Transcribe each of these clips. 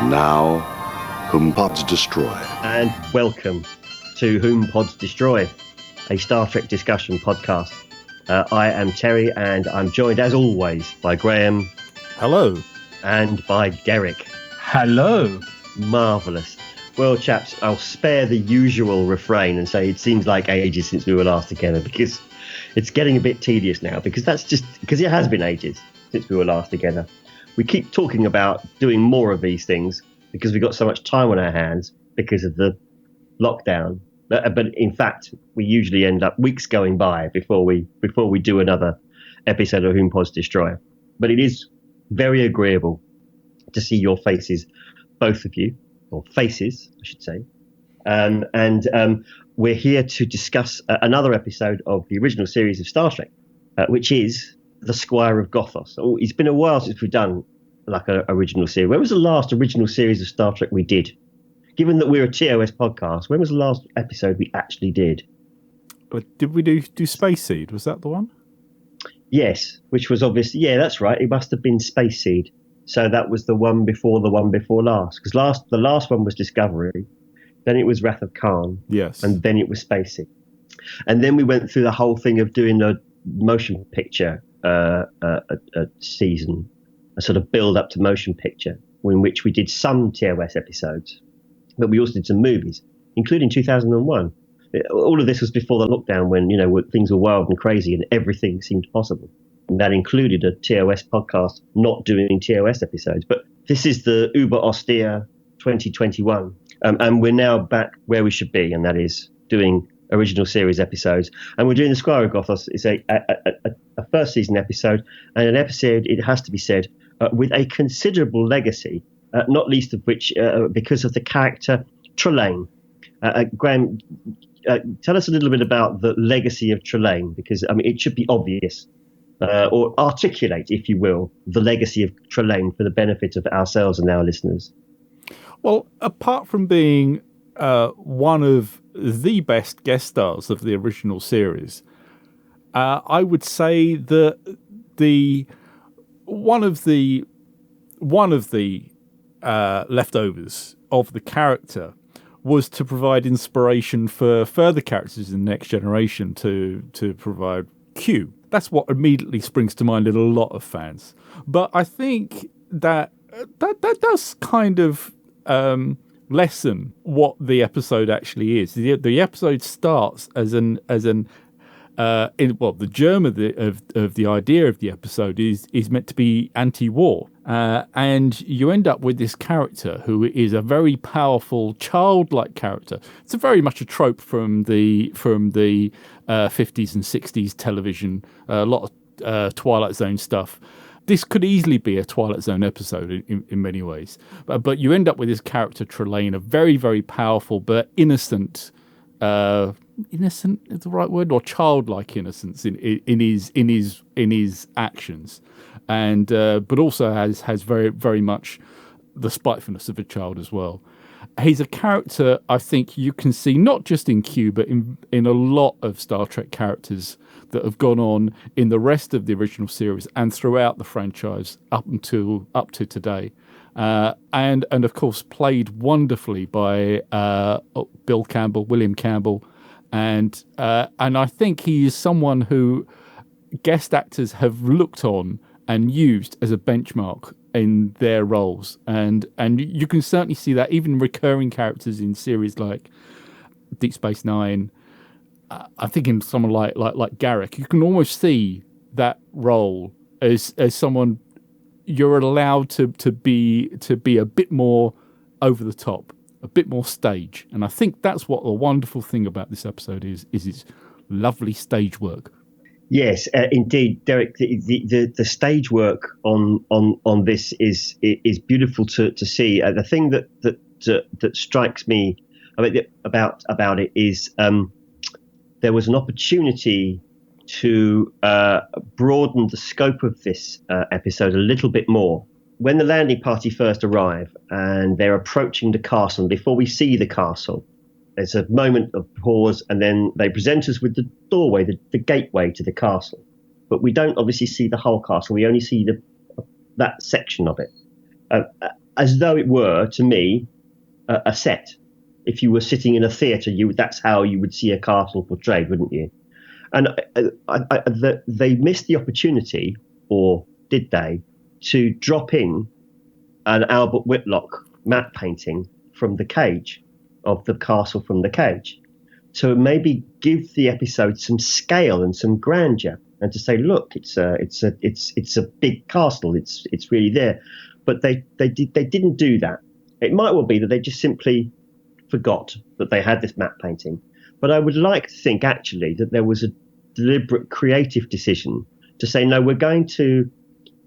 Now, whom pods destroy. And welcome to Whom Pods Destroy, a Star Trek discussion podcast. I am Terry, and I'm joined, as always, by Graham. Hello. And by Derek. Hello. Marvellous. Well, chaps, I'll spare the usual refrain and say it seems like ages since we were last together, because it's getting a bit tedious now, because it has been ages since we were last together. We keep talking about doing more of these things because we've got so much time on our hands because of the lockdown. But in fact, we usually end up weeks going by before we do another episode of Whom Pods Destroy. But it is very agreeable to see your faces, both of you, or faces, I should say. And we're here to discuss another episode of the original series of Star Trek, which is The Squire of Gothos. Oh, it's been a while since we've done like an original series. When was the last original series of Star Trek we did? Given that we're a TOS podcast, when was the last episode we actually did? Did we do Space Seed? Was that the one? Yes, which was obviously, yeah, that's right. It must have been Space Seed. So that was the one before last. Because the last one was Discovery, then it was Wrath of Khan. Yes. And then it was Space Seed. And then we went through the whole thing of doing a motion picture a season, a sort of build up to motion picture, in which we did some TOS episodes, but we also did some movies, including 2001. All of this was before the lockdown, when things were wild and crazy and everything seemed possible. And that included a TOS podcast not doing TOS episodes. But this is the uber austere 2021, and we're now back where we should be, and that is doing original series episodes. And we're doing The Squire of Gothos. It's a first season episode, and an episode, it has to be said, with a considerable legacy, not least of which because of the character Trelane. Graham, tell us a little bit about the legacy of Trelane, because it should be obvious, or articulate, if you will, the legacy of Trelane for the benefit of ourselves and our listeners. Well, apart from being one of the best guest stars of the original series, I would say that one of the leftovers of the character was to provide inspiration for further characters in the next generation to provide Q. That's what immediately springs to mind in a lot of fans. But I think that does kind of lessen what the episode actually is. The episode starts as the germ of the idea of the episode is meant to be anti-war, and you end up with this character who is a very powerful childlike character. It's very much a trope from the 50s and 60s television, a lot of Twilight Zone stuff. This could easily be a Twilight Zone episode in many ways. But you end up with this character, Trelane, a very, very powerful but innocent is the right word, or childlike innocence in his actions, and but also has very, very much the spitefulness of a child as well. He's a character I think you can see not just in Q, but in a lot of Star Trek characters that have gone on in the rest of the original series and throughout the franchise up to today, and of course played wonderfully by William Campbell, and I think he is someone who guest actors have looked on and used as a benchmark in their roles, and you can certainly see that even recurring characters in series like Deep Space Nine. I think in someone like Garak, you can almost see that role as someone you're allowed to be a bit more over the top, a bit more stage, and I think that's what the wonderful thing about this episode is its lovely stage work. Yes, indeed, Derek. The stage work on this is beautiful to see. The thing that strikes me about it is there was an opportunity to broaden the scope of this episode a little bit more. When the landing party first arrive and they're approaching the castle, before we see the castle, there's a moment of pause, and then they present us with the doorway, the gateway to the castle. But we don't obviously see the whole castle. We only see that section of it. as though it were, to me, a set. If you were sitting in a theatre, that's how you would see a castle portrayed, wouldn't you? And they missed the opportunity, or did they, to drop in an Albert Whitlock matte painting from the cage, of the castle from the cage, to maybe give the episode some scale and some grandeur, and to say, look, it's a big castle, it's really there. But they didn't do that. It might well be that they just simply forgot that they had this matte painting. But I would like to think actually that there was a deliberate creative decision to say, no, we're going to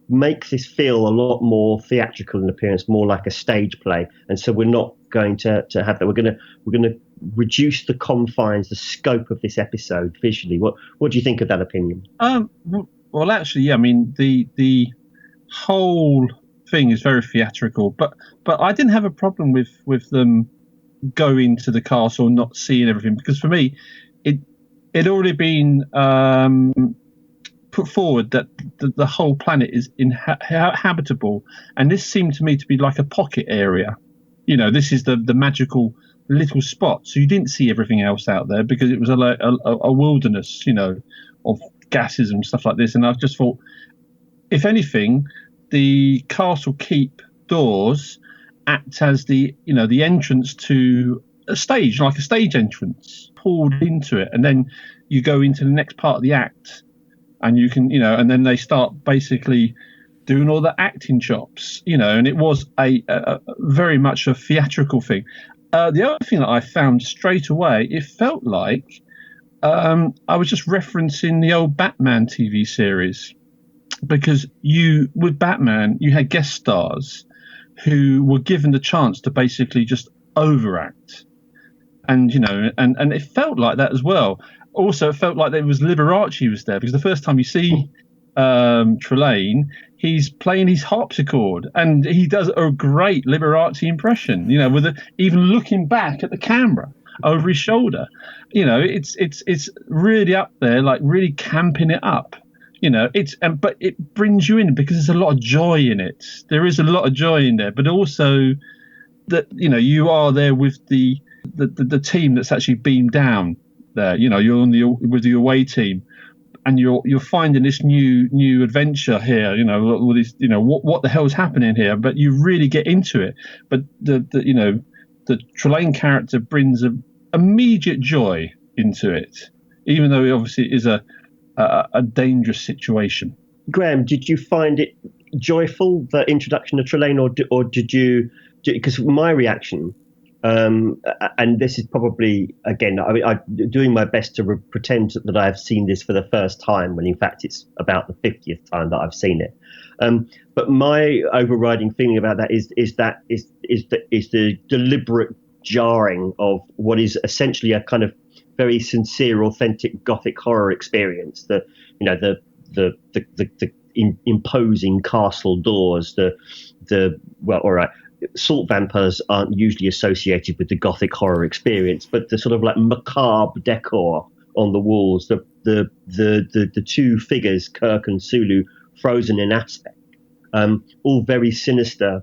make this feel a lot more theatrical in appearance, more like a stage play. And so we're not going to have that. We're going to reduce the confines, the scope of this episode visually. What do you think of that opinion? Well, actually, yeah. I mean, the whole thing is very theatrical, but I didn't have a problem with them going to the castle and not seeing everything, because for me, it had already been put forward that the whole planet is habitable, and this seemed to me to be like a pocket area. This is the magical little spot, so you didn't see everything else out there because it was a wilderness, of gases and stuff like this. And I just thought, if anything, the castle keep doors act as the entrance to a stage, like a stage entrance, pulled into it, and then you go into the next part of the act, and you can, and then they start basically doing all the acting chops, and it was a very much a theatrical thing. The other thing that I found straight away, it felt like I was just referencing the old Batman TV series, because with Batman, you had guest stars who were given the chance to basically just overact, and and it felt like that as well. Also, it felt like there was Liberace was there, because the first time you see Trelane, he's playing his harpsichord, and he does a great Liberace impression, with even looking back at the camera over his shoulder. It's really up there, like really camping it up. But it brings you in because there's a lot of joy in it. There is a lot of joy in there, but also that you are there with the team that's actually beamed down there. You're with the away team, and you're finding this new adventure here. All this, what the hell's happening here? But you really get into it. But the Trelane character brings an immediate joy into it, even though it obviously is a dangerous situation. Graham, did you find it joyful, the introduction of Trelane, or did you? Because my reaction, and this is probably, again, I'm doing my best to pretend that I've seen this for the first time, when in fact it's about the 50th time that I've seen it. But my overriding feeling about that is the deliberate jarring of what is essentially a kind of very sincere, authentic Gothic horror experience. The imposing castle doors. Salt vampires aren't usually associated with the Gothic horror experience, but the sort of like macabre decor on the walls, the two figures, Kirk and Sulu, frozen in aspect, all very sinister.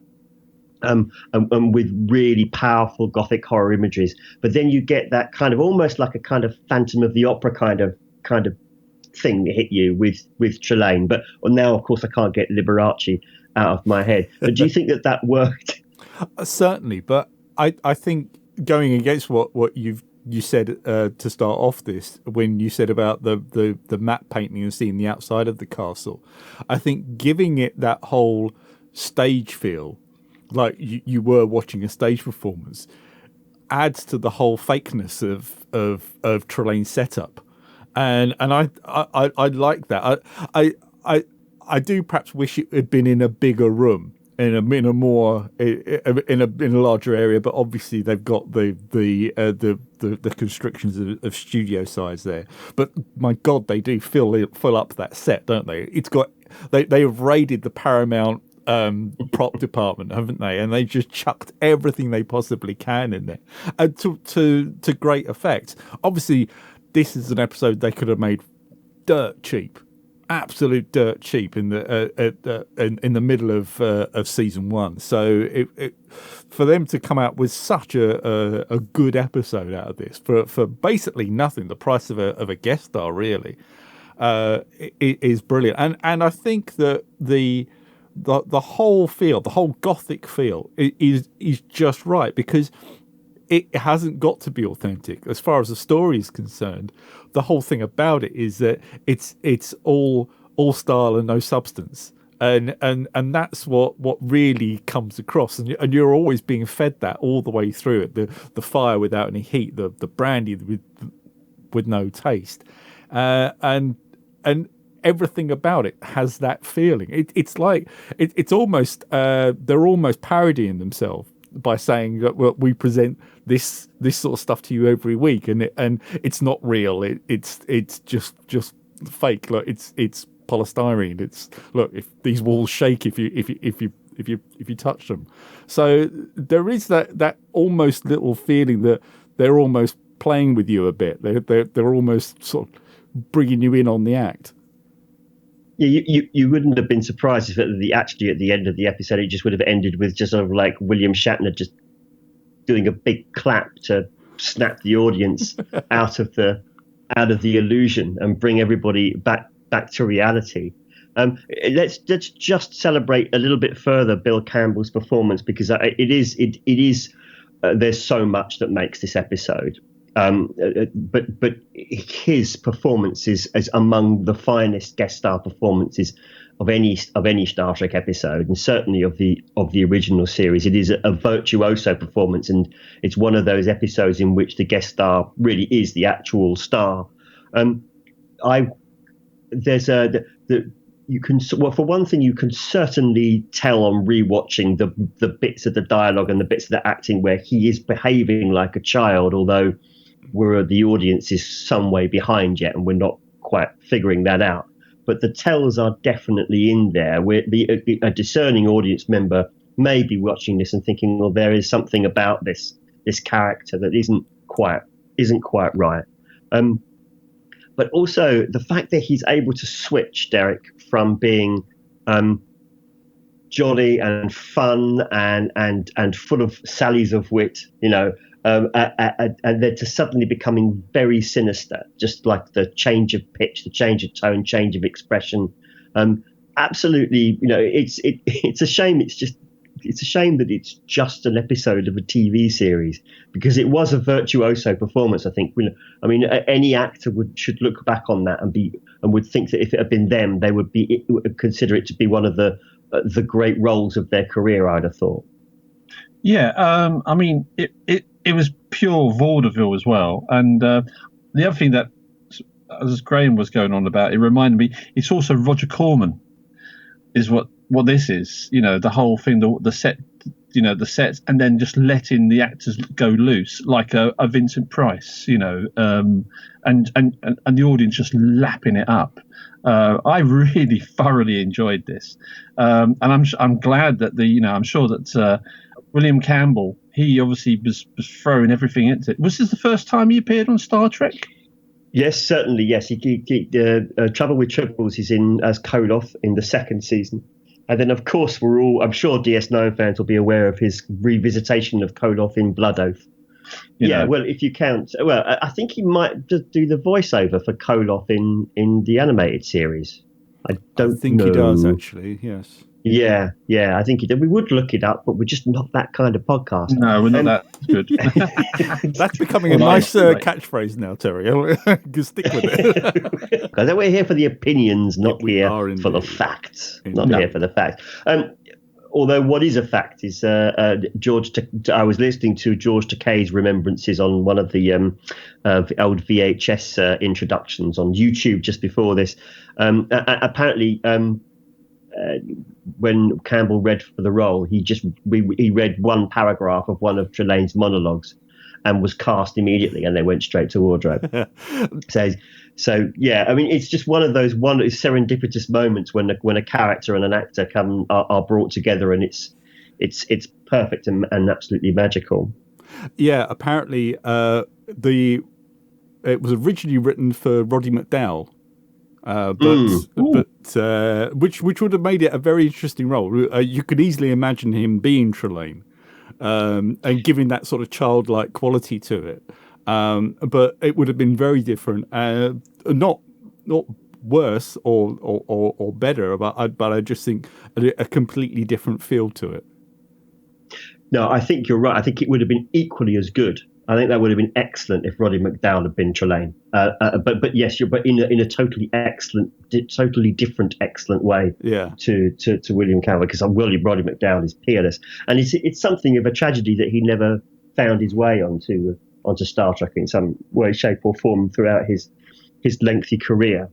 And with really powerful Gothic horror imageries, but then you get that kind of almost like a kind of Phantom of the Opera kind of thing that hit you with Trelane. But now, of course, I can't get Liberace out of my head. But do you think that worked? Certainly, but I think going against what you said to start off this, when you said about the matte painting and seeing the outside of the castle, I think giving it that whole stage feel, like you were watching a stage performance, adds to the whole fakeness of Trelane's setup, and I like that. I do perhaps wish it had been in a bigger room, in a larger area, but obviously they've got the constrictions of studio size there. But my God, they do fill up that set, don't they? They have raided the Paramount prop department, haven't they? And they just chucked everything they possibly can in there, and to great effect. Obviously, this is an episode they could have made dirt cheap, absolute dirt cheap in the middle of season 1. So for them to come out with such a good episode out of this for basically nothing, the price of a guest star really, is brilliant. And I think that the whole feel, the whole Gothic feel is just right, because it hasn't got to be authentic as far as the story is concerned. The whole thing about it is that it's all style and no substance, and that's what really comes across. And you're always being fed that all the way through it. The fire without any heat, the brandy with no taste, and everything about it has that feeling. It's like it's almost they're almost parodying themselves by saying that, well, we present this sort of stuff to you every week, and it's not real. It's just fake. Look, it's polystyrene. It's, look, if these walls shake if you touch them. So there is that almost little feeling that they're almost playing with you a bit. They're almost sort of bringing you in on the act. Yeah, you wouldn't have been surprised if actually at the end of the episode it just would have ended with just sort of like William Shatner just doing a big clap to snap the audience out of the illusion and bring everybody back to reality. Let's just celebrate a little bit further Bill Campbell's performance, because it is there's so much that makes this episode. But his performance is among the finest guest star performances of any Star Trek episode, and certainly of the original series. It is a virtuoso performance, and it's one of those episodes in which the guest star really is the actual star. For one thing, you can certainly tell on rewatching the bits of the dialogue and the bits of the acting where he is behaving like a child, although the audience is some way behind yet, and we're not quite figuring that out. But the tells are definitely in there. A discerning audience member may be watching this and thinking, well, there is something about this character that isn't quite right. But also the fact that he's able to switch, Derek, from being jolly and fun and full of sallies of wit, and then to suddenly becoming very sinister, just like the change of pitch, the change of tone, change of expression. Absolutely, it's a shame. It's a shame that it's just an episode of a TV series, because it was a virtuoso performance. I think, any actor should look back on that and would think that if it had been them, they would consider it to be one of the great roles of their career, I'd have thought. Yeah, it was pure vaudeville as well. And the other thing that, as Graham was going on about, it reminded me, it's also Roger Corman is what this is. The whole thing, the set, the sets, and then just letting the actors go loose like a Vincent Price, and the audience just lapping it up. I really thoroughly enjoyed this, and I'm glad that I'm sure that William Campbell, he obviously was throwing everything into it. Was this the first time he appeared on Star Trek? Yes, certainly. Yes, he Trouble with Triples is in as Koloth in the second season. And then, of course, I'm sure DS9 fans will be aware of his revisitation of Koloth in Blood Oath. Well, if you count, I think he might just do the voiceover for Koloth in the animated series. I think he does, actually, yes. Yeah, I think he did. We would look it up, but we're just not that kind of podcast. No, we're not that good. That's becoming a nice catchphrase now, Terry. Stick with it. Because we're here for the opinions, not here for the facts. Here for the facts. Although what is a fact is I was listening to George Takei's remembrances on one of the old VHS introductions on YouTube just before this. Apparently, when Campbell read for the role, he read one paragraph of one of Trelane's monologues and was cast immediately, and they went straight to wardrobe. So yeah, it's just one of those serendipitous moments when a character and an actor are brought together, and it's perfect and absolutely magical. Yeah, apparently it was originally written for Roddy McDowall, which would have made it a very interesting role. You could easily imagine him being Trelane, and giving that sort of childlike quality to it. But it would have been very different, not worse or better, but I just think a completely different feel to it. No, I think you're right. I think it would have been equally as good. I think that would have been excellent if Roddy McDowall had been Trelane. But yes, but in a totally excellent, totally different, excellent way. Yeah. To William Campbell, because Roddy McDowall is peerless, and it's something of a tragedy that he never found his way onto Star Trek in some way, shape, or form throughout his lengthy career.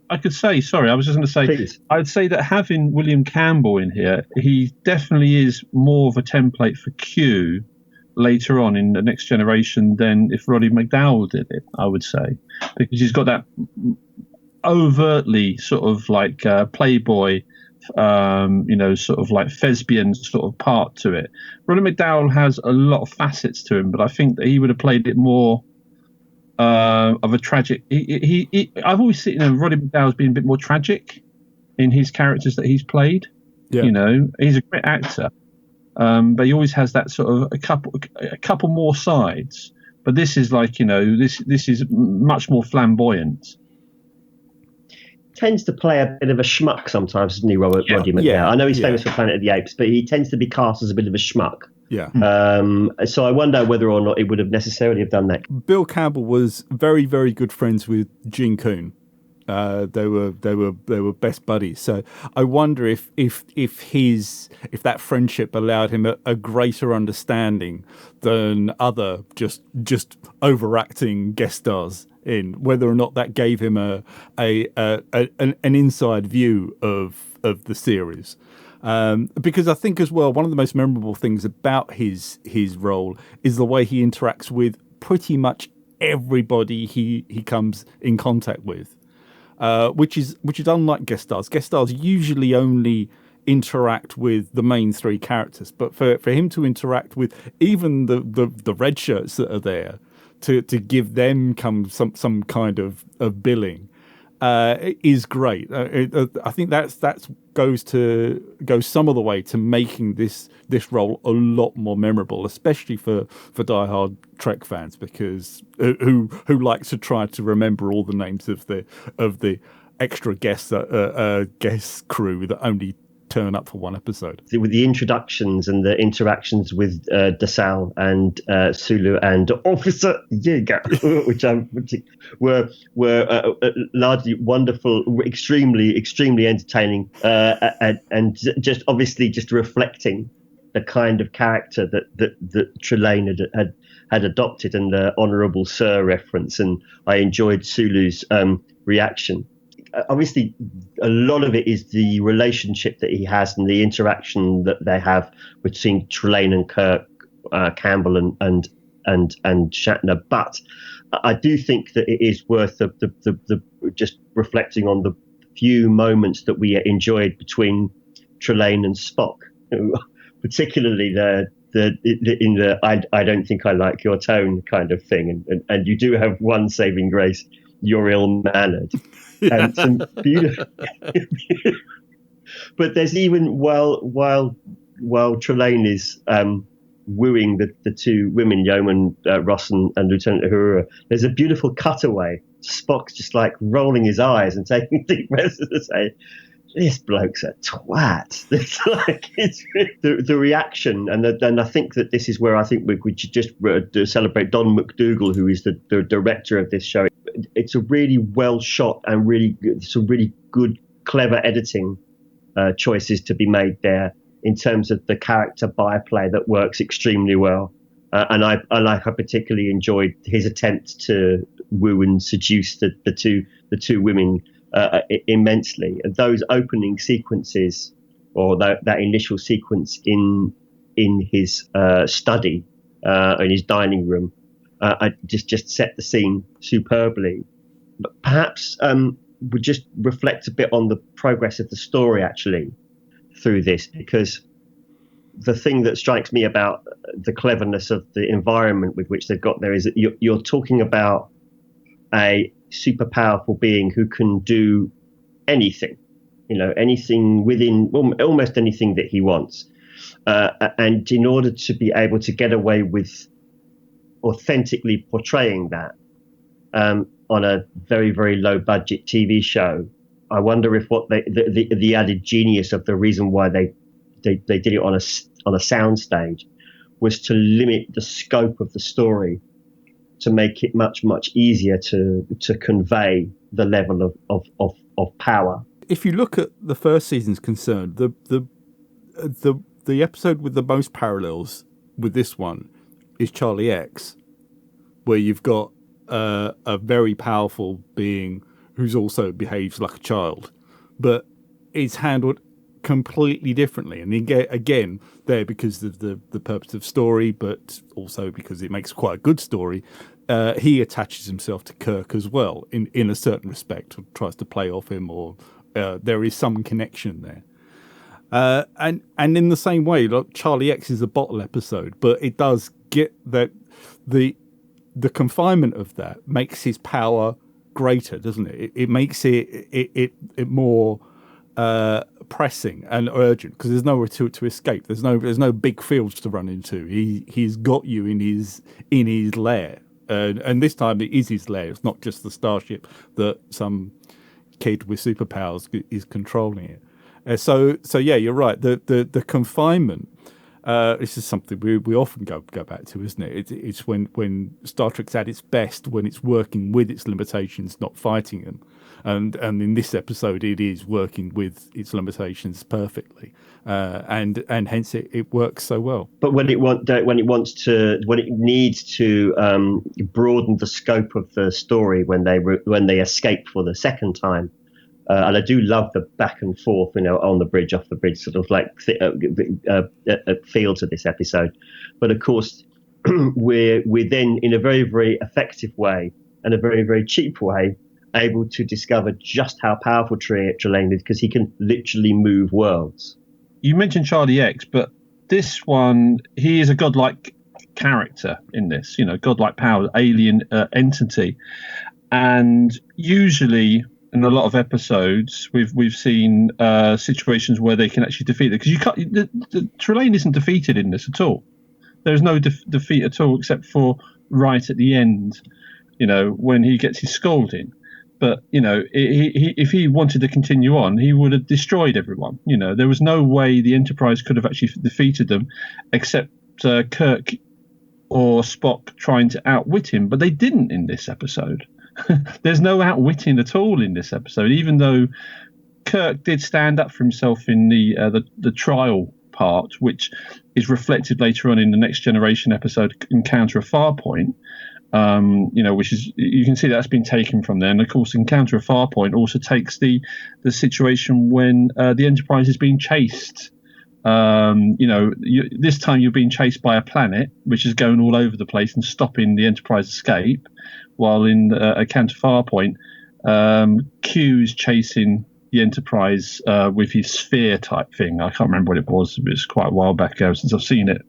I could say, sorry, I was just going to say, Please. I'd say that having William Campbell in here, he definitely is more of a template for Q later on in the Next Generation than if Roddy McDowall did it, I would say, because he's got that overtly sort of like playboy, sort of like thespian sort of part to it. Roddy McDowall has a lot of facets to him, but I think that he would have played it more of a tragic. I've always seen Roddy McDowall's being a bit more tragic in his characters that he's played. Yeah. He's a great actor, but he always has that sort of a couple more sides. But this is like this is much more flamboyant. Tends to play a bit of a schmuck sometimes, doesn't he, Roddy McDowall? Yeah. I know he's famous for Planet of the Apes, but he tends to be cast as a bit of a schmuck. Yeah. So I wonder whether or not it would have necessarily have done that. Bill Campbell was very, very good friends with Gene Coon. They were best buddies. So I wonder if that friendship allowed him a greater understanding than other just overacting guest stars in, whether or not that gave him an inside view of the series. Because I think as well, one of the most memorable things about his role is the way he interacts with pretty much everybody he comes in contact with, which is unlike guest stars. Guest stars usually only interact with the main three characters, but for him to interact with even the red shirts that are there, to give them some kind of billing, is great. I think that goes some of the way to making this role a lot more memorable, especially for diehard Trek fans, because who likes to try to remember all the names of the extra guest crew that only turn up for one episode. With the introductions and the interactions with Dasal and Sulu and Officer Yeager, which were largely wonderful, extremely entertaining, and just obviously just reflecting the kind of character that Trelane had adopted, and the Honourable Sir reference. And I enjoyed Sulu's reaction. Obviously, a lot of it is the relationship that he has and the interaction that they have between Trelane and Kirk, Campbell and Shatner. But I do think that it is worth the just reflecting on the few moments that we enjoyed between Trelane and Spock, particularly the I don't think I like your tone kind of thing, and you do have one saving grace: you're ill-mannered. And some beautiful, but there's even while Trelane is wooing the two women, Yeoman Ross and Lieutenant Uhura, there's a beautiful cutaway. Spock's just like rolling his eyes and taking deep breaths to say, "This bloke's a twat." It's the reaction, and I think that this is where I think we should just celebrate Don McDougall, who is the director of this show. It's a really well shot and some really good, clever editing choices to be made there in terms of the character byplay that works extremely well. And I particularly enjoyed his attempt to woo and seduce the two women immensely. And those opening sequences, or that initial sequence in his study, in his dining room, I just set the scene superbly. But perhaps would just reflect a bit on the progress of the story actually through this, because the thing that strikes me about the cleverness of the environment with which they've got there is that you're talking about a super powerful being who can do anything, anything within almost anything that he wants. And in order to be able to get away with authentically portraying that on a very, very low budget TV show, I wonder if what the added genius of the reason why they did it on a soundstage was to limit the scope of the story, to make it much, much easier to convey the level of power. If you look at the first season's concerned, the episode with the most parallels with this one is Charlie X, where you've got a very powerful being who's also behaves like a child, but it's handled completely differently. And again, there because of the purpose of story, but also because it makes quite a good story, he attaches himself to Kirk as well in a certain respect, or tries to play off him, or there is some connection there. And in the same way, like Charlie X is a bottle episode, but it does get that the confinement of that makes his power greater, doesn't it? It makes it more pressing and urgent, because there's nowhere to escape. There's no big fields to run into. He's got you in his lair, and this time it is his lair. It's not just the starship that some kid with superpowers is controlling it. So yeah, you're right. The confinement. This is something we often go back to, isn't it? It's when Star Trek's at its best, when it's working with its limitations, not fighting them. And in this episode, it is working with its limitations perfectly, and hence it works so well. But when it needs to broaden the scope of the story, when they escape for the second time. And I do love the back and forth, on the bridge, off the bridge, sort of like feel to this episode. But of course, we're then in a very, very effective way and a very, very cheap way able to discover just how powerful Trelane is, because he can literally move worlds. You mentioned Charlie X, but this one, he is a godlike character in this, godlike power, alien entity. And usually in a lot of episodes, we've seen situations where they can actually defeat it, because you can't. The Trelane isn't defeated in this at all. There's no defeat at all, except for right at the end, when he gets his scolding. But if he wanted to continue on, he would have destroyed everyone. There was no way the Enterprise could have actually defeated them, except Kirk or Spock trying to outwit him. But they didn't in this episode. There's no outwitting at all in this episode, even though Kirk did stand up for himself in the trial part, which is reflected later on in the Next Generation episode, Encounter of Farpoint. Which is, you can see that's been taken from there. And of course, Encounter of Farpoint also takes the situation when the Enterprise is being chased. This time you're being chased by a planet which is going all over the place and stopping the Enterprise escape, while in Encounter of Farpoint, Q is chasing the Enterprise with his sphere type thing. I can't remember what it was. It was quite a while back ago since I've seen it.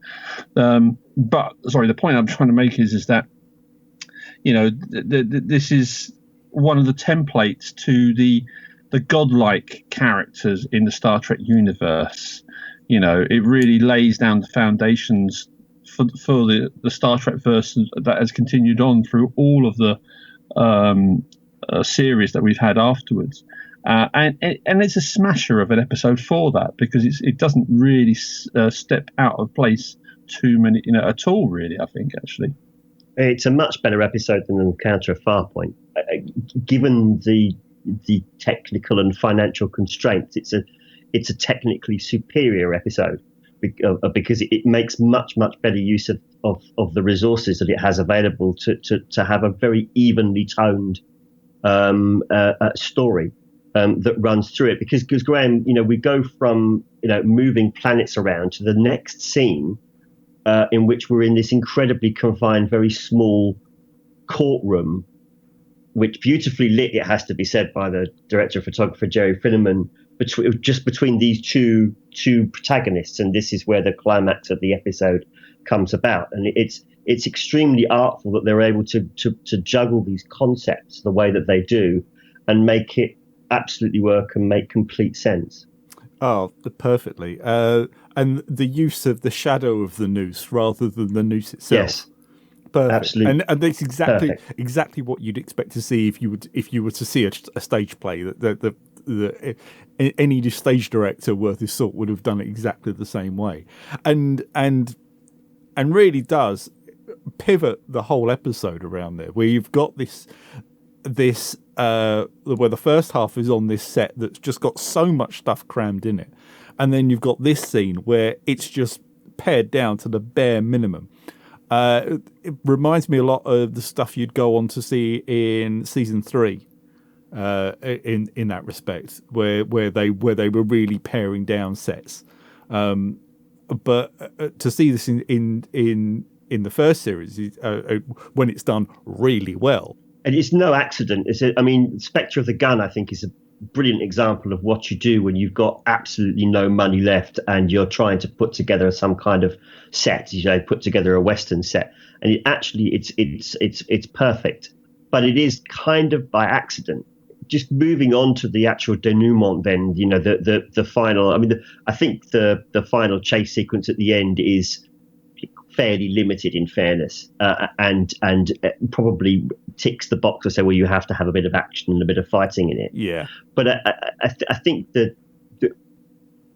But sorry, the point I'm trying to make is that this is one of the templates to the godlike characters in the Star Trek universe. It really lays down the foundations for the Star Trek verse that has continued on through all of the series that we've had afterwards. And it's a smasher of an episode for that, because it doesn't really step out of place too many, at all, really, I think, actually. It's a much better episode than Encounter of Farpoint, given the technical and financial constraints. It's a technically superior episode because it makes much better use of the resources that it has available to have a very evenly toned story that runs through it. Because Graham, we go from moving planets around to the next scene. In which we're in this incredibly confined, very small courtroom, which beautifully lit, it has to be said, by the director of photographer Jerry Finneman, between these two protagonists, and this is where the climax of the episode comes about. And it's extremely artful that they're able to juggle these concepts the way that they do, and make it absolutely work and make complete sense. Oh, perfectly. And the use of the shadow of the noose rather than the noose itself. Yes, perfect. Absolutely. And that's exactly what you'd expect to see if you were to see a stage play. Any stage director worth his salt would have done it exactly the same way, and really does pivot the whole episode around there, where you've got this where the first half is on this set that's just got so much stuff crammed in it, and then you've got this scene where it's just pared down to the bare minimum. It reminds me a lot of the stuff you'd go on to see in season 3, in that respect, where they were really paring down sets. But to see this in the first series, when it's done really well. And it's no accident. Spectre of the Gun, I think, is a brilliant example of what you do when you've got absolutely no money left and you're trying to put together some kind of set, put together a Western set. And it's perfect, but it is kind of by accident. Just moving on to the actual denouement, then, the final. I think the final chase sequence at the end is fairly limited, in fairness, and probably ticks the box to say, well, you have to have a bit of action and a bit of fighting in it. Yeah. But I think that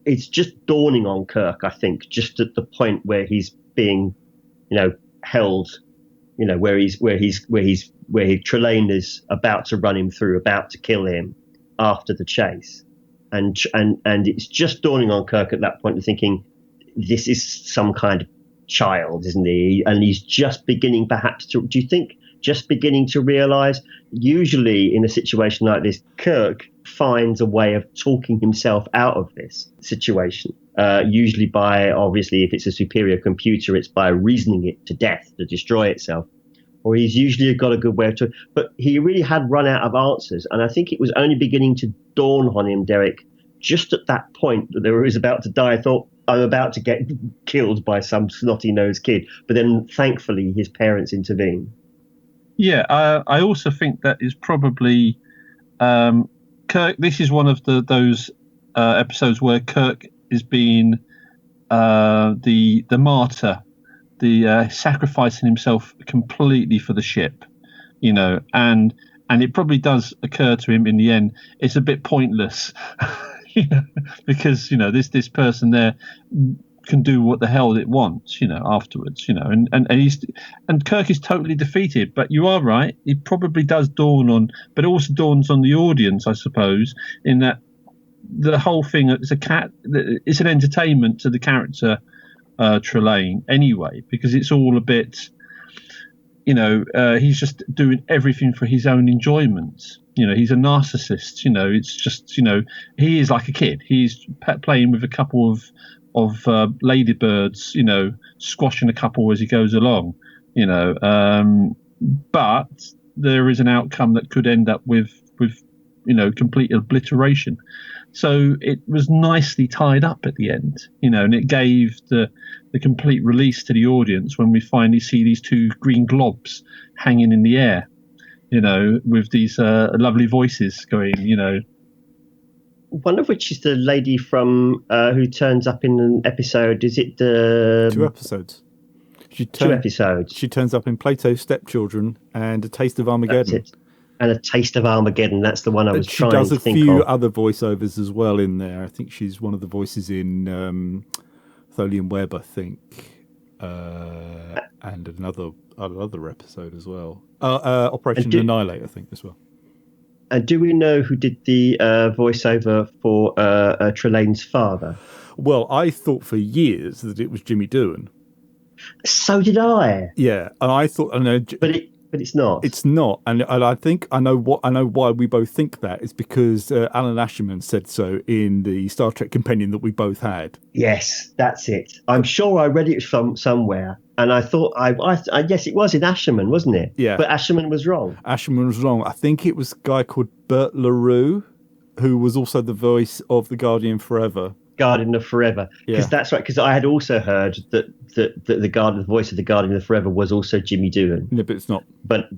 it's just dawning on Kirk. I think just at the point where he's being, held, where Trelane is about to run him through, about to kill him after the chase, and it's just dawning on Kirk at that point and thinking, this is some kind of child, isn't he? And he's just beginning, perhaps, to realize. Usually in a situation like this, Kirk finds a way of talking himself out of this situation, usually by, obviously, if it's a superior computer, it's by reasoning it to death to destroy itself, or he's usually got a good way of talking. But he really had run out of answers, and I think it was only beginning to dawn on him, Derek, just at that point that he was about to die. I thought, I'm about to get killed by some snotty-nosed kid. But then, thankfully, his parents intervene. Yeah, I also think that is probably Kirk. This is one of those episodes where Kirk is being the martyr, the sacrificing himself completely for the ship, and it probably does occur to him in the end, it's a bit pointless. Because this person there can do what the hell it wants, afterwards, and Kirk is totally defeated. But you are right; it probably does dawn on, but it also dawns on the audience, I suppose, in that the whole thing is it's an entertainment to the character Trelane anyway, because it's all a bit, he's just doing everything for his own enjoyment. He's a narcissist. It's just, he is like a kid. He's playing with a couple of ladybirds, squashing a couple as he goes along, but there is an outcome that could end up with complete obliteration. So it was nicely tied up at the end, and it gave the complete release to the audience when we finally see these two green globs hanging in the air, with these lovely voices going, One of which is the lady from who turns up in an episode. Is it the 2 episodes? 2 episodes. She turns up in Plato's Stepchildren and A Taste of Armageddon. That's it. And A Taste of Armageddon. That's the one I was trying to think of. She does a few other voiceovers as well in there. I think she's one of the voices in Tholian Web, I think, and another episode as well. Operation Annihilate, I think, as well. And do we know who did the voiceover for Trelane's father? Well, I thought for years that it was Jimmy Doohan. So did I. Yeah, and I thought, but it's not. It's not, and I think I know why we both think that is because Alan Asherman said so in the Star Trek Companion that we both had. Yes, that's it. I'm sure I read it from somewhere, and I thought I yes, it was in Asherman, wasn't it? Yeah. But Asherman was wrong. Asherman was wrong. I think it was a guy called Bert LaRue who was also the voice of the Guardian Forever. Guardian of Forever, because that's right. Because I had also heard that the voice of the Guardian of Forever was also Jimmy Doohan. No, but it's not. But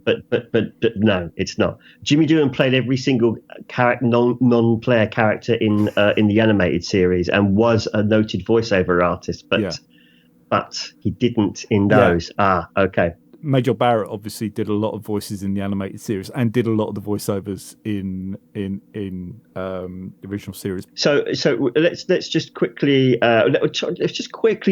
no, it's not. Jimmy Doohan played every single non-player character in the animated series and was a noted voiceover artist. But he didn't in those. Yeah. Okay. Major Barrett obviously did a lot of voices in the animated series and did a lot of the voiceovers in the original series. So let's just quickly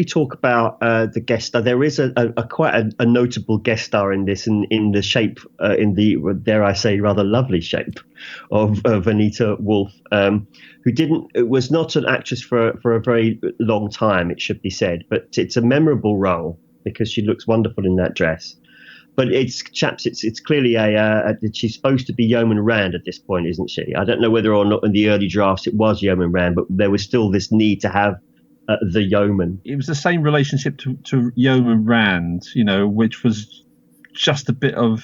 talk about the guest star. There is a quite a notable guest star in this, in the shape, in the, dare I say, rather lovely shape of Anita Wolff, who was not an actress for a very long time, it should be said, but it's a memorable role because she looks wonderful in that dress. But it's clearly she's supposed to be Yeoman Rand at this point, isn't she? I don't know whether or not in the early drafts it was Yeoman Rand, but there was still this need to have the yeoman. It was the same relationship to Yeoman Rand, which was just a bit of,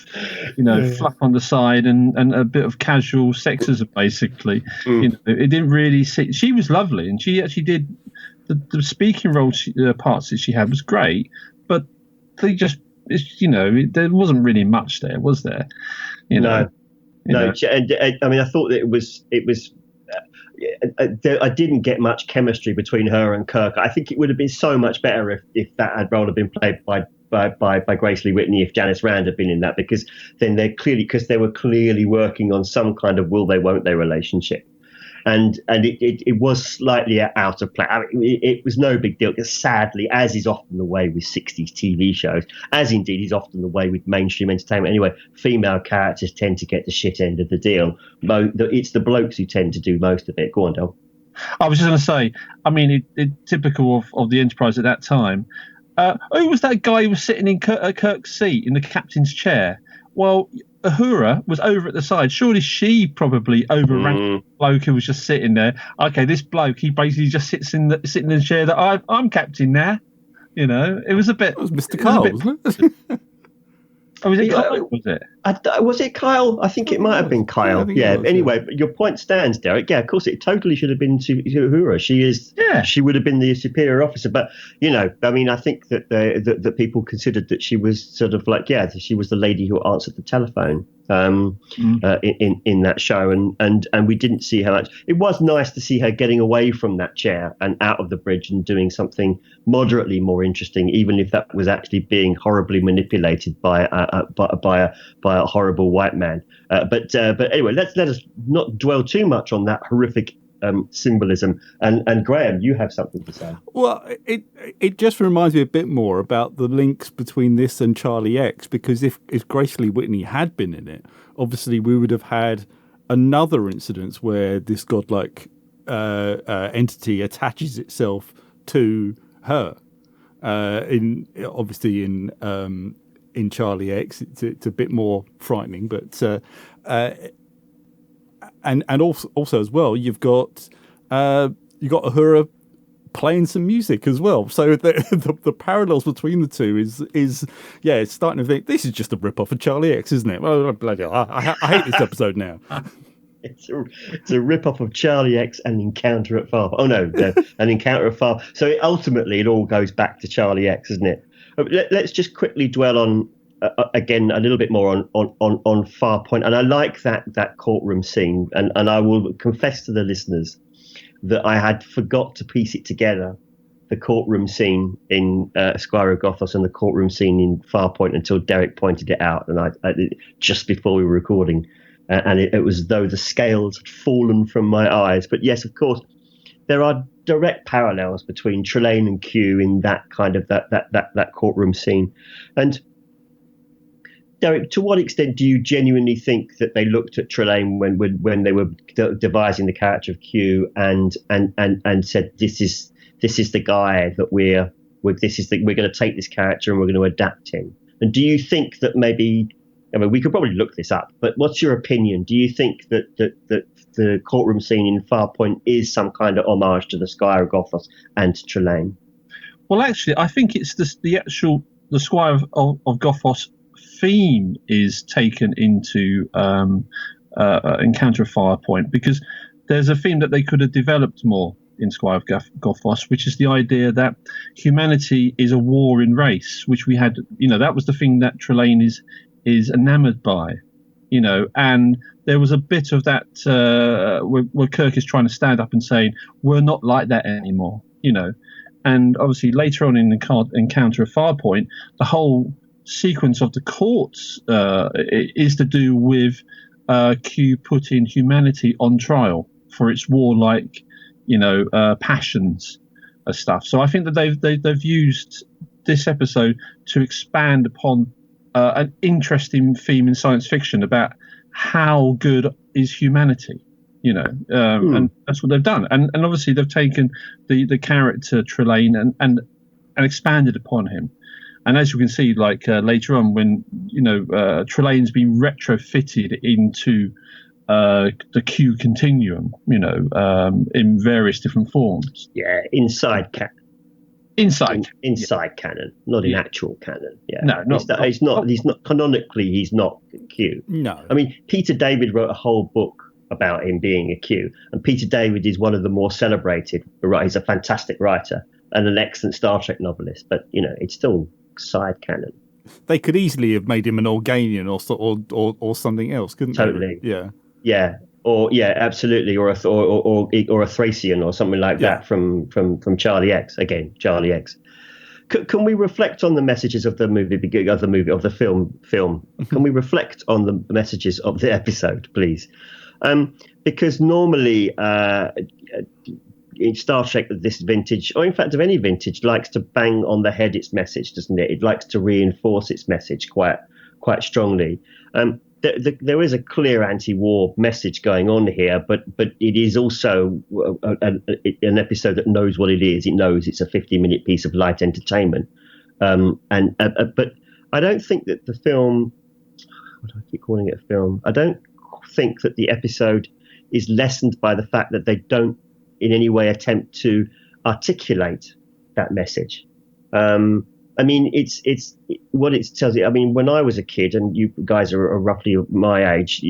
fluff on the side and a bit of casual sexism, basically. It didn't really see. She was lovely, and she actually did the speaking role parts that she had was great, but they just. There wasn't really much there, was there? No. And I mean, I thought that it was. I didn't get much chemistry between her and Kirk. I think it would have been so much better if that role had been played by Grace Lee Whitney, if Janice Rand had been in that, because then they were clearly working on some kind of will they won't they relationship. And it was slightly out of place. I mean, it was no big deal, because sadly, as is often the way with 60s TV shows, as indeed is often the way with mainstream entertainment anyway, female characters tend to get the shit end of the deal. It's the blokes who tend to do most of it. Go on, Del. I was just going to say, I mean, it typical of the Enterprise at that time. Who was that guy who was sitting in Kirk's seat in the captain's chair? Well, Uhura was over at the side. Surely she probably overran the bloke who was just sitting there. Okay, this bloke, he basically just sitting in the chair that I'm captain now. It was a bit. It was Mr. Kyle, wasn't it? Oh, was it Kyle? Was it? Was it Kyle? I think it might have been Kyle. Yeah. Anyway, but your point stands, Derek. Yeah, of course, it totally should have been Uhura. She is. Yeah. She would have been the superior officer. But I mean, I think that that people considered that she was sort of like, she was the lady who answered the telephone in that show, and we didn't see her much. It was nice to see her getting away from that chair and out of the bridge and doing something moderately more interesting, even if that was actually being horribly manipulated by a horrible white man. But anyway, let us not dwell too much on that horrific symbolism. And Graham, you have something to say. Well, it just reminds me a bit more about the links between this and Charlie X, because if Grace Lee Whitney had been in it, obviously we would have had another incident where this godlike entity attaches itself to her. In Charlie X, it's a bit more frightening, but and also as well, you've got Uhura playing some music as well. So the parallels between the two is it's starting to think this is just a rip off of Charlie X, isn't it? Well, bloody hell, I hate this episode now. It's a rip-off of Charlie X and Encounter at Farpoint. Oh, no, an Encounter at Farpoint. So ultimately, it all goes back to Charlie X, isn't it? Let's just quickly dwell on, again, a little bit more on Farpoint. And I like that courtroom scene. And I will confess to the listeners that I had forgot to piece it together, the courtroom scene in Squire of Gothos and the courtroom scene in Farpoint, until Derek pointed it out, and I just before we were recording. And it was as though the scales had fallen from my eyes. But yes, of course, there are direct parallels between Trelane and Q in that kind of that courtroom scene. And Derek, to what extent do you genuinely think that they looked at Trelane when they were devising the character of Q and said this is the guy that we're going to take this character and we're going to adapt him? And do you think that maybe? I mean, we could probably look this up, but what's your opinion? Do you think that the courtroom scene in Farpoint is some kind of homage to the Squire of Gothos and to Trelane? Well, actually, I think it's the Squire of Gothos theme is taken into Encounter of Farpoint, because there's a theme that they could have developed more in Squire of Gothos, which is the idea that humanity is a war in race, which we had, that was the thing that Trelane is enamored by, and there was a bit of that where Kirk is trying to stand up and saying, we're not like that anymore, and obviously later on in the encounter of Farpoint, the whole sequence of the courts is to do with Q putting humanity on trial for its warlike passions and stuff. So I think that they've used this episode to expand upon an interesting theme in science fiction about how good is humanity, and that's what they've done. And obviously they've taken the character Trelane and expanded upon him. And as you can see, like later on, when Trelane's been retrofitted into the Q continuum, in various different forms. Yeah, inside canon. Inside canon, not in actual canon. Yeah, no, he's not canonically. He's not Q. No, I mean Peter David wrote a whole book about him being a Q, and Peter David is one of the more celebrated. Right, he's a fantastic writer and an excellent Star Trek novelist, but it's still side canon. They could easily have made him an Organian or something else, couldn't they? Totally. Yeah. Or absolutely, or a Thracian or something like that from Charlie X. Again, Charlie X. Can we reflect on the messages of the film? Can we reflect on the messages of the episode, please? Because normally in Star Trek, this vintage, or in fact of any vintage, likes to bang on the head its message, doesn't it? It likes to reinforce its message quite strongly. There is a clear anti-war message going on here, but it is also an episode that knows what it is. It knows it's a 50-minute piece of light entertainment. But I don't think that the film, what do I keep calling it a film? I don't think that the episode is lessened by the fact that they don't in any way attempt to articulate that message. I mean, it's what it tells you. I mean, when I was a kid, and you guys are roughly my age,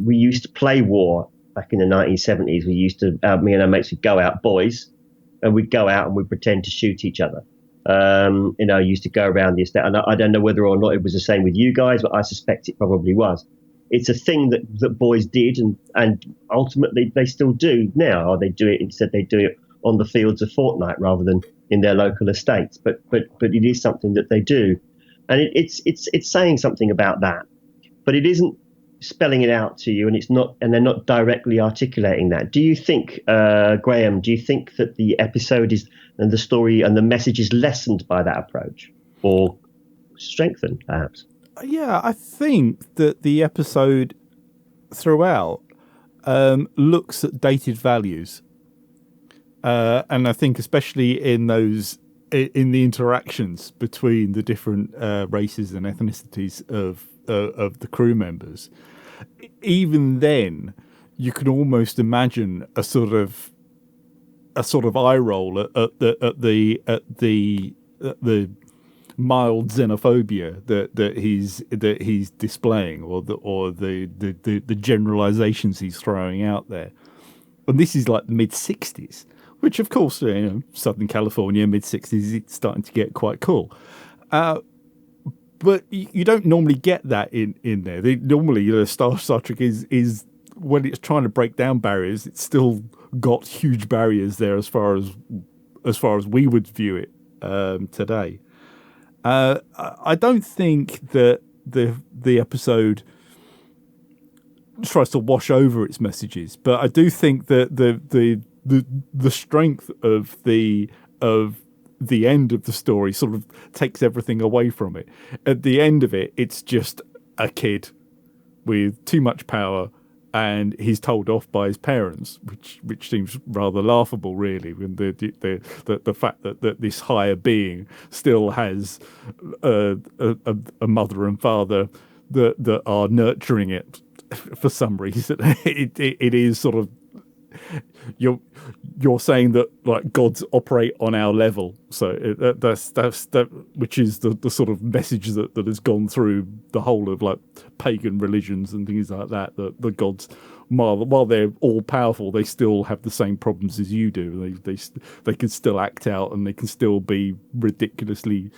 we used to play war back in the 1970s. We used to, me and our mates would go out, boys, and we'd go out and we'd pretend to shoot each other. Used to go around the estate, and I don't know whether or not it was the same with you guys, but I suspect it probably was. It's a thing that boys did, and ultimately they still do now. Or they do it on the fields of Fortnite rather than in their local estates. But it is something that they do, and it's saying something about that. But it isn't spelling it out to you, and they're not directly articulating that. Do you think, Graham? Do you think that the episode and the story and the message is lessened by that approach, or strengthened, perhaps? Yeah, I think that the episode throughout looks at dated values, and I think especially in the interactions between the different races and ethnicities of the crew members. Even then, you can almost imagine a sort of eye roll at the mild xenophobia that he's displaying, or the generalizations he's throwing out there. And this is like the mid-60s, which of course, Southern California, mid-60s, it's starting to get quite cool. But you don't normally get that in there. Normally, Star Trek is when it's trying to break down barriers, it's still got huge barriers there as far as we would view it today. I don't think that the episode tries to wash over its messages, but I do think that the strength of the end of the story sort of takes everything away from it. At the end of it, it's just a kid with too much power, and he's told off by his parents, which seems rather laughable, really, when the fact that this higher being still has a mother and father that are nurturing it for some reason. It is sort of you're saying that like gods operate on our level. So that's which is the sort of message that has gone through the whole of like pagan religions and things like that. That the gods, while they're all powerful, they still have the same problems as you do. They can still act out and they can still be ridiculously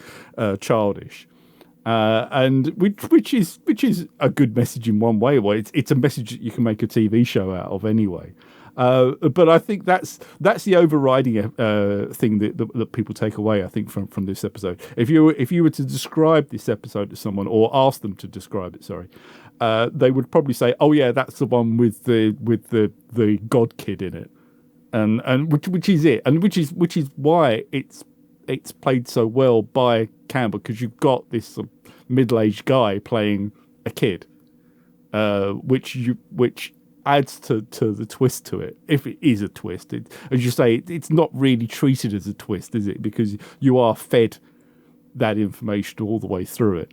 childish. And which is a good message in one way. Well, it's a message that you can make a TV show out of anyway. But I think that's the overriding thing that people take away. I think from this episode. If you were to describe this episode to someone or ask them to describe it, they would probably say, "Oh yeah, that's the one with the god kid in it," and which is it, and which is why it's played so well by Campbell, because you've got this sort of middle-aged guy playing a kid, which adds to the twist to it, if it is a twist. As you say, it's not really treated as a twist, is it? Because you are fed that information all the way through it.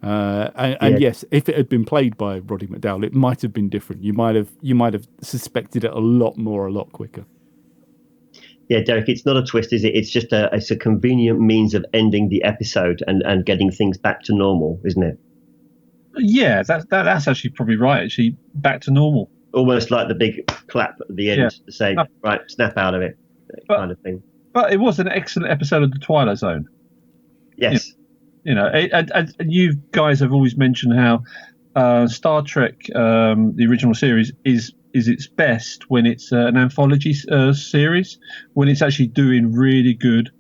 And yes, if it had been played by Roddy McDowall, it might have been different. You might have suspected it a lot quicker. Yeah, Derek, it's not a twist, is it? It's just a convenient means of ending the episode and getting things back to normal, isn't it? Yeah, that's actually probably right. Actually, back to normal. Almost like the big clap at the end to say, right, snap out of it, kind of thing. But it was an excellent episode of The Twilight Zone. Yes. You know, and you guys have always mentioned how Star Trek, the original series, is its best when it's an anthology series, when it's actually doing really good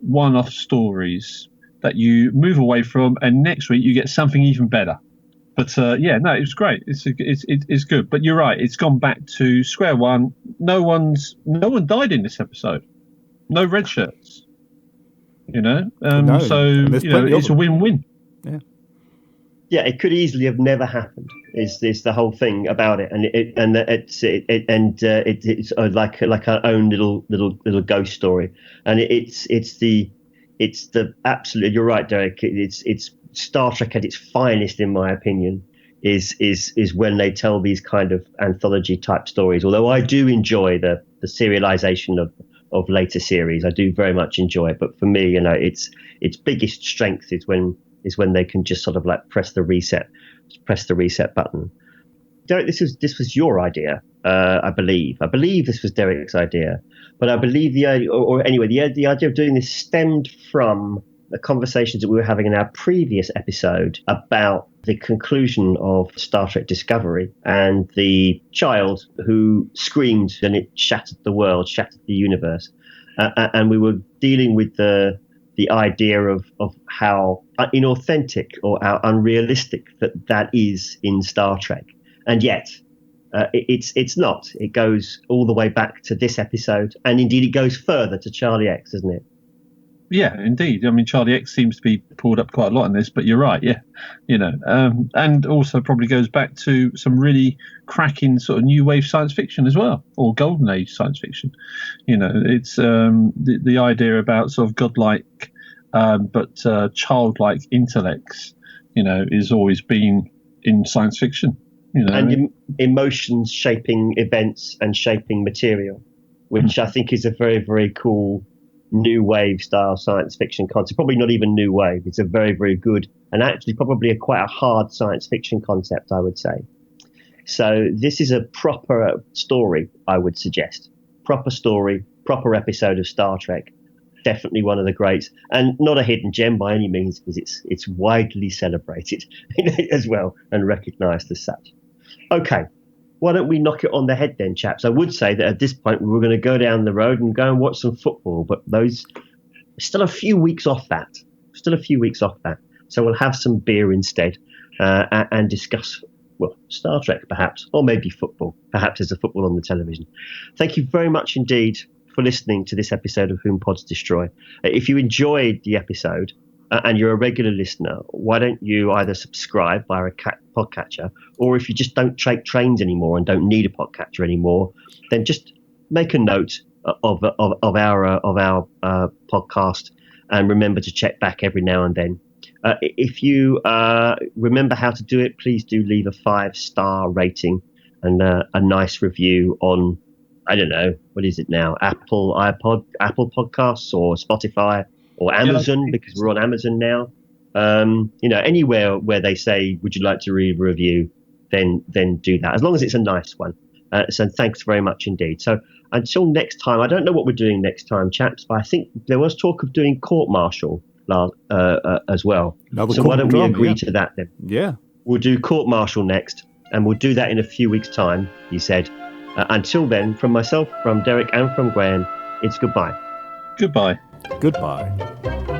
one-off stories that you move away from, and next week you get something even better. But it was great. It's good. But you're right. It's gone back to square one. No one died in this episode. No red shirts. You know. It's a win-win. Yeah. Yeah, it could easily have never happened. Is the whole thing about it, and it's like our own little ghost story, and it's the absolute. You're right, Derek. It's Star Trek at its finest, in my opinion, is when they tell these kind of anthology type stories. Although I do enjoy the serialization of later series, I do very much enjoy it. But for me, its biggest strength is when they can just sort of like press the reset button. Derek, this was your idea, I believe. I believe this was Derek's idea, but I believe the idea of doing this stemmed from the conversations that we were having in our previous episode about the conclusion of Star Trek Discovery and the child who screamed and it shattered the world, shattered the universe, and we were dealing with the idea of how inauthentic or how unrealistic that is in Star Trek. And yet it's not. It goes all the way back to this episode, and indeed it goes further to Charlie X, doesn't it? Yeah, indeed. I mean, Charlie X seems to be pulled up quite a lot in this, but you're right. Yeah, and also probably goes back to some really cracking sort of new wave science fiction as well, or golden age science fiction. It's the idea about sort of godlike, but childlike intellects. Is always been in science fiction. And emotions shaping events and shaping material, which I think is a very, very cool new wave style science fiction concept. Probably not even new wave. It's a very, very good and actually probably quite a hard science fiction concept, I would say. So this is a proper story, I would suggest. Proper story, proper episode of Star Trek. Definitely one of the greats, and not a hidden gem by any means, because it's widely celebrated as well and recognised as such. Okay. Why don't we knock it on the head then, chaps? I would say that at this point we were going to go down the road and go and watch some football, but those still a few weeks off that. So we'll have some beer instead and discuss, Star Trek perhaps, or maybe football. Perhaps there's a football on the television. Thank you very much indeed for listening to this episode of Whom Pods Destroy. If you enjoyed the episode, and you're a regular listener, why don't you either subscribe via a podcatcher, or if you just don't take trains anymore and don't need a podcatcher anymore, then just make a note of our podcast and remember to check back every now and then. If you remember how to do it, please do leave a 5-star rating and a nice review on I don't know, what is it now? Apple Podcasts or Spotify or Amazon, because we're on Amazon now. Anywhere where they say, would you like to read a review, then do that, as long as it's a nice one. So thanks very much indeed. So until next time, I don't know what we're doing next time, chaps, but I think there was talk of doing court-martial as well. So why don't we agree to that then? Yeah. We'll do court-martial next, and we'll do that in a few weeks' time, he said. Until then, from myself, from Derek, and from Graham, it's goodbye. Goodbye. Goodbye.